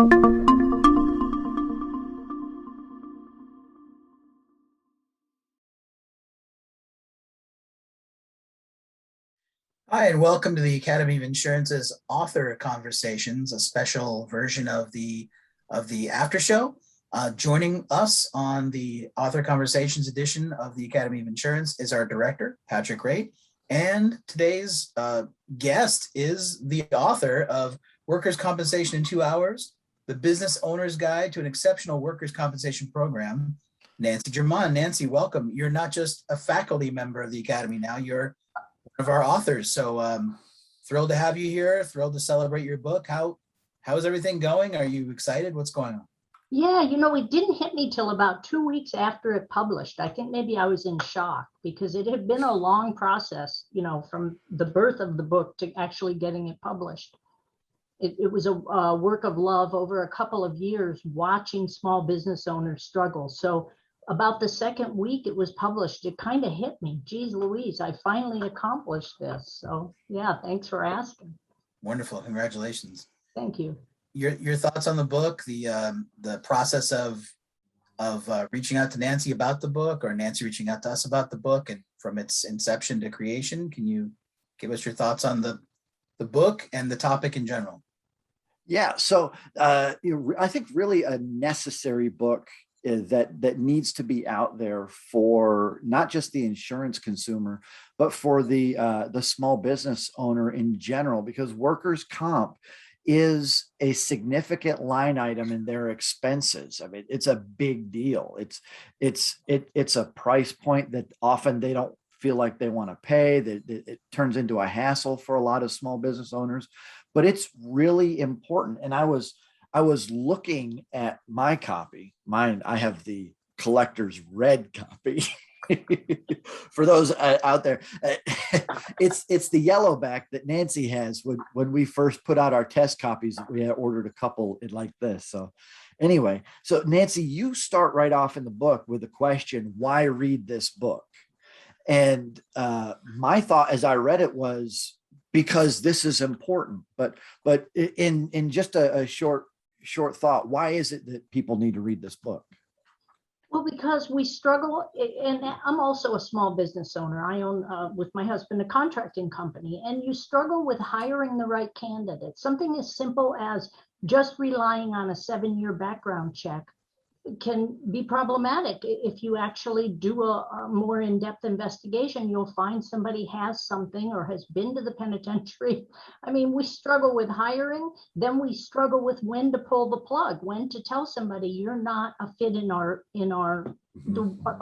Hi, and welcome to the Academy of Insurance's Author Conversations, a special version of the after show. Joining us on the Author Conversations edition of the Academy of Insurance is our director, Patrick Ray, and today's guest is the author of Workers' Compensation in 2 Hours, The Business Owner's Guide to an Exceptional Workers' Compensation Program, Nancy Germond. Nancy, welcome. You're not just a faculty member of the Academy now, you're of our authors. So thrilled to have you here. Thrilled to celebrate your book. How's everything going? Are you excited? What's going on? Yeah, it didn't hit me till about 2 weeks after it published. I think maybe I was in shock because it had been a long process, from the birth of the book to actually getting it published. It was a work of love over a couple of years watching small business owners struggle. So about the second week it was published, it kind of hit me. Geez Louise, I finally accomplished this. So yeah, thanks for asking. Wonderful. Congratulations. Thank you. Your thoughts on the book, the process of reaching out to Nancy about the book, or Nancy reaching out to us about the book, and from its inception to creation. Can you give us your thoughts on the book and the topic in general? Yeah, so I think really a necessary book that needs to be out there for not just the insurance consumer, but for the small business owner in general, because workers' comp is a significant line item in their expenses. I mean, it's a big deal. It's a price point that often they don't feel like they want to pay. That it turns into a hassle for a lot of small business owners, but it's really important. And I was looking at my copy. I have the collector's red copy. For those out there, it's the yellow back that Nancy has. When we first put out our test copies, we had ordered a couple like this. So anyway, so Nancy, you start right off in the book with the question, why read this book? And my thought as I read it was, because this is important. But in just a short thought, why is it that people need to read this book? Well, because we struggle, and I'm also a small business owner. I own, with my husband, a contracting company, and you struggle with hiring the right candidate. Something as simple as just relying on a 7-year background check can be problematic. If you actually do a more in-depth investigation, you'll find somebody has something or has been to the penitentiary. I mean, we struggle with hiring, then we struggle with when to pull the plug, when to tell somebody you're not a fit in our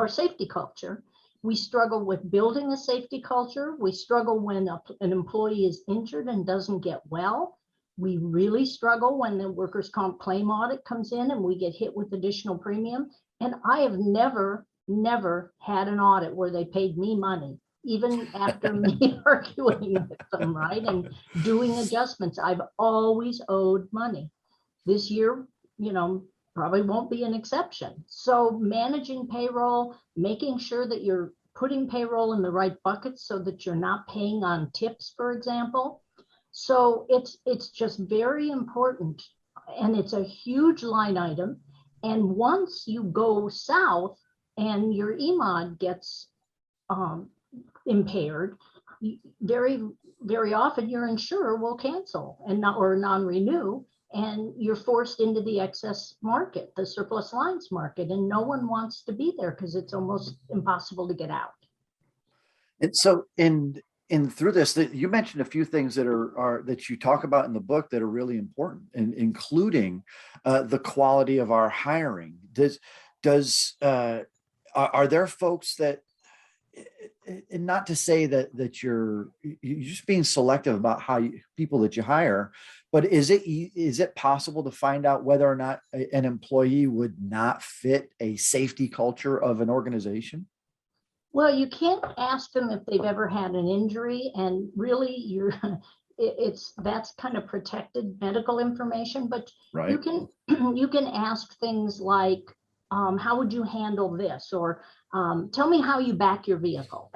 safety culture. We struggle with building a safety culture. We struggle when an employee is injured and doesn't get well. We really struggle when the workers' comp claim audit comes in and we get hit with additional premium. And I have never had an audit where they paid me money, even after me arguing with them, right? And doing adjustments. I've always owed money. This year, probably won't be an exception. So managing payroll, making sure that you're putting payroll in the right buckets so that you're not paying on tips, for example. So it's just very important, and it's a huge line item. And once you go south and your EMOD gets impaired, very, very often your insurer will cancel or non-renew, and you're forced into the excess market, the surplus lines market, and no one wants to be there because it's almost impossible to get out. And so and through this, you mentioned a few things that are that you talk about in the book that are really important, and including the quality of our hiring. Are there folks that, and not to say that you're just being selective about people that you hire, but is it possible to find out whether or not an employee would not fit a safety culture of an organization? Well, you can't ask them if they've ever had an injury, and really that's kind of protected medical information, but right. you can ask things like, how would you handle this? Or tell me how you back your vehicle.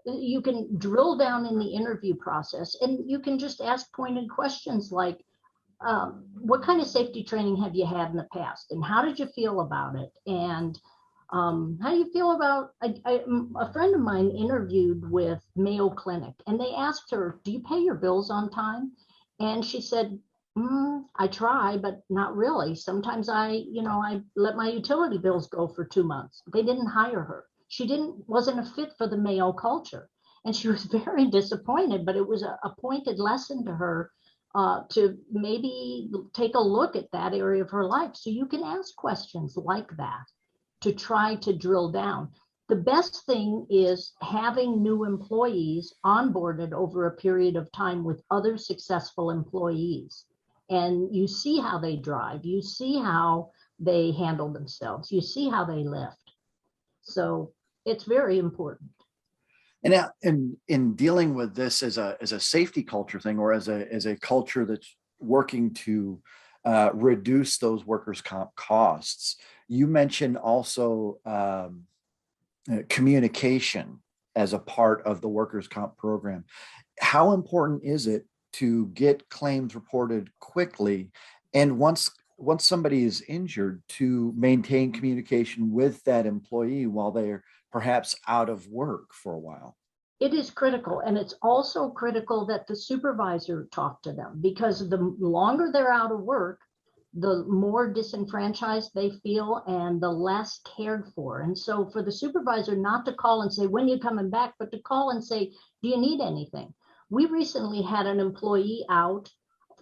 You can drill down in the interview process, and you can just ask pointed questions like, what kind of safety training have you had in the past, and how did you feel about it? And how do you feel about, a friend of mine interviewed with Mayo Clinic, and they asked her, do you pay your bills on time? And she said, I try, but not really. Sometimes I let my utility bills go for 2 months. They didn't hire her. Wasn't a fit for the Mayo culture. And she was very disappointed, but it was a pointed lesson to her to maybe take a look at that area of her life. So you can ask questions like that to try to drill down. The best thing is having new employees onboarded over a period of time with other successful employees. And you see how they drive, you see how they handle themselves, you see how they lift. So it's very important. And now, in dealing with this as a safety culture thing, or as a culture that's working to reduce those workers' comp costs, you mentioned also communication as a part of the workers' comp program. How important is it to get claims reported quickly, and once somebody is injured, to maintain communication with that employee while they're perhaps out of work for a while? It is critical, and it's also critical that the supervisor talk to them, because the longer they're out of work, the more disenfranchised they feel and the less cared for. And so for the supervisor not to call and say, when are you coming back, but to call and say, do you need anything? We recently had an employee out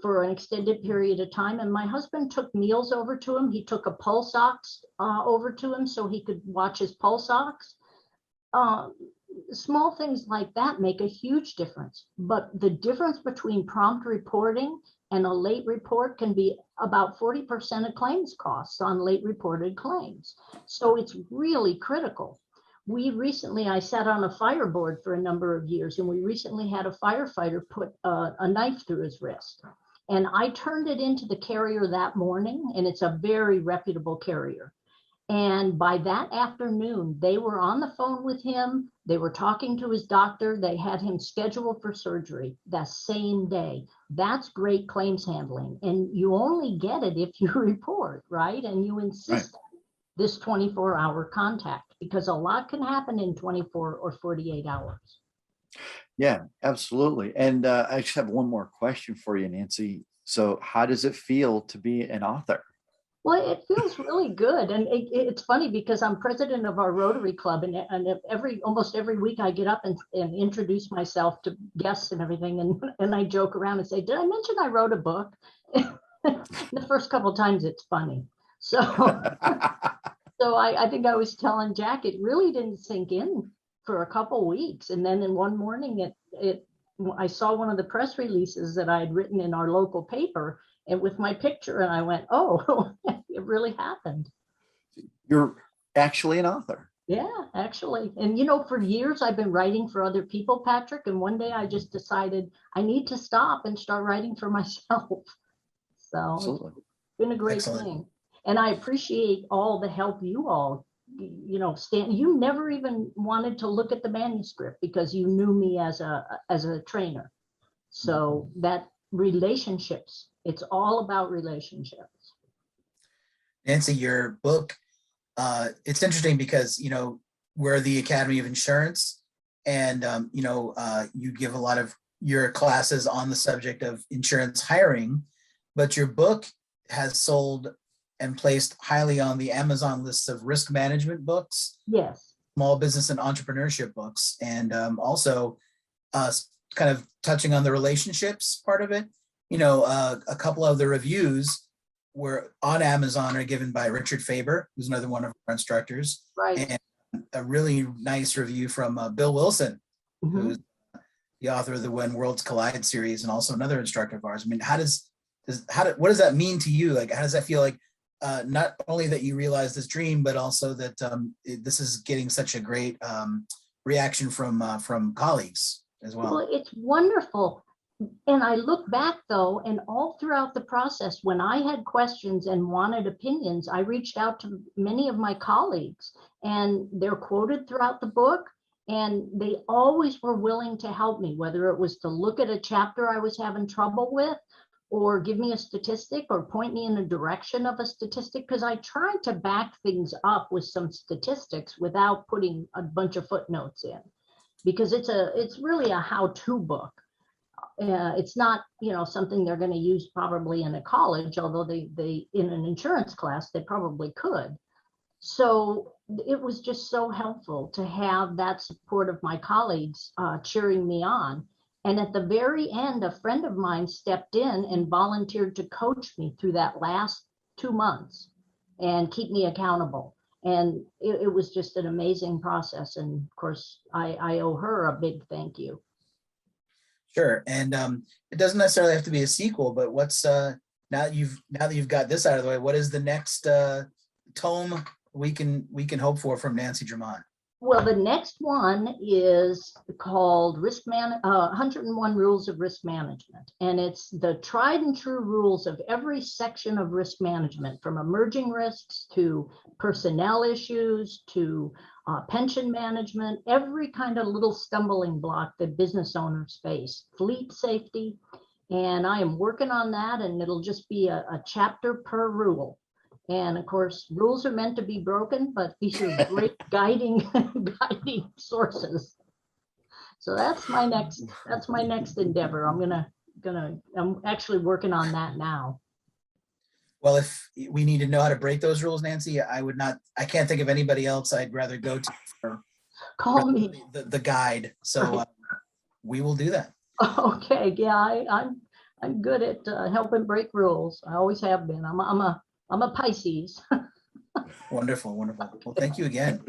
for an extended period of time, and my husband took meals over to him. He took a pulse ox over to him so he could watch his pulse ox. Small things like that make a huge difference. But the difference between prompt reporting and a late report can be about 40% of claims costs on late reported claims. So it's really critical. I sat on a fire board for a number of years, and we recently had a firefighter put a knife through his wrist. And I turned it into the carrier that morning, and it's a very reputable carrier. And by that afternoon, they were on the phone with him. They were talking to his doctor. They had him scheduled for surgery that same day. That's great claims handling. And you only get it if you report, right? And you insist on this 24-hour contact, because a lot can happen in 24 or 48 hours. Yeah, absolutely. And I just have one more question for you, Nancy. So how does it feel to be an author? Well, it feels really good. And it's funny because I'm president of our Rotary Club, and almost every week I get up and introduce myself to guests and everything. And I joke around and say, did I mention I wrote a book? The first couple of times it's funny. So, so I think I was telling Jack, it really didn't sink in for a couple weeks. And then in one morning, I saw one of the press releases that I had written in our local paper, and with my picture, and I went, oh, it really happened. You're actually an author. Yeah, actually. And for years I've been writing for other people, Patrick, and one day I just decided I need to stop and start writing for myself. So Absolutely. it's been a great Excellent. thing. And I appreciate all the help you all, Stan, you never even wanted to look at the manuscript because you knew me as a trainer. So that relationships, it's all about relationships. Nancy, your book, it's interesting because, we're the Academy of Insurance, and, you give a lot of your classes on the subject of insurance hiring, but your book has sold and placed highly on the Amazon lists of risk management books, Yes. small business and entrepreneurship books, and also kind of touching on the relationships part of it. A couple of the reviews were on Amazon are given by Richard Faber, who's another one of our instructors, Right. and a really nice review from Bill Wilson, Mhm. who's the author of the When Worlds Collide series, and also another instructor of ours. I mean, what does that mean to you? Like, how does that feel like? Not only that you realize this dream, but also that this is getting such a great reaction from colleagues as well. Well, it's wonderful. And I look back though, and all throughout the process, when I had questions and wanted opinions, I reached out to many of my colleagues, and they're quoted throughout the book. And they always were willing to help me, whether it was to look at a chapter I was having trouble with, or give me a statistic or point me in the direction of a statistic, because I tried to back things up with some statistics without putting a bunch of footnotes in, because it's really a how-to book. It's not, something they're going to use probably in a college, although they in an insurance class, they probably could. So it was just so helpful to have that support of my colleagues cheering me on. And at the very end, a friend of mine stepped in and volunteered to coach me through that last 2 months and keep me accountable. And it was just an amazing process. And of course, I owe her a big thank you. Sure. And it doesn't necessarily have to be a sequel, but what's now that you've got this out of the way, what is the next tome we can hope for from Nancy Germond? Well, the next one is called 101 Rules of Risk Management. And it's the tried and true rules of every section of risk management, from emerging risks to personnel issues to pension management, every kind of little stumbling block that business owners face, fleet safety. And I am working on that, and it'll just be a chapter per rule. And of course, rules are meant to be broken, but these are great guiding sources. So that's my next endeavor. I'm actually working on that now. Well, if we need to know how to break those rules, Nancy, I can't think of anybody else I'd rather go to for Call me. the guide. So we will do that. Okay, yeah, I'm good at helping break rules. I always have been. I'm a Pisces. Wonderful, wonderful. Well, thank you again.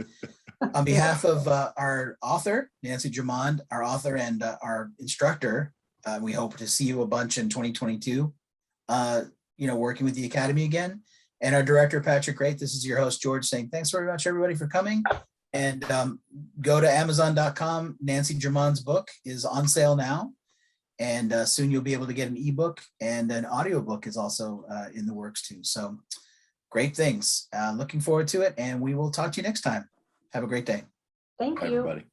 On behalf of our author, Nancy Germond, our author and our instructor, we hope to see you a bunch in 2022, working with the Academy again. And our director, Patrick Great, this is your host, George, saying thanks very much, everybody, for coming. And go to Amazon.com. Nancy Germond's book is on sale now. And soon you'll be able to get an ebook, and an audiobook is also in the works too. So great things. Looking forward to it, and we will talk to you next time. Have a great day. Thank Bye, you. everybody.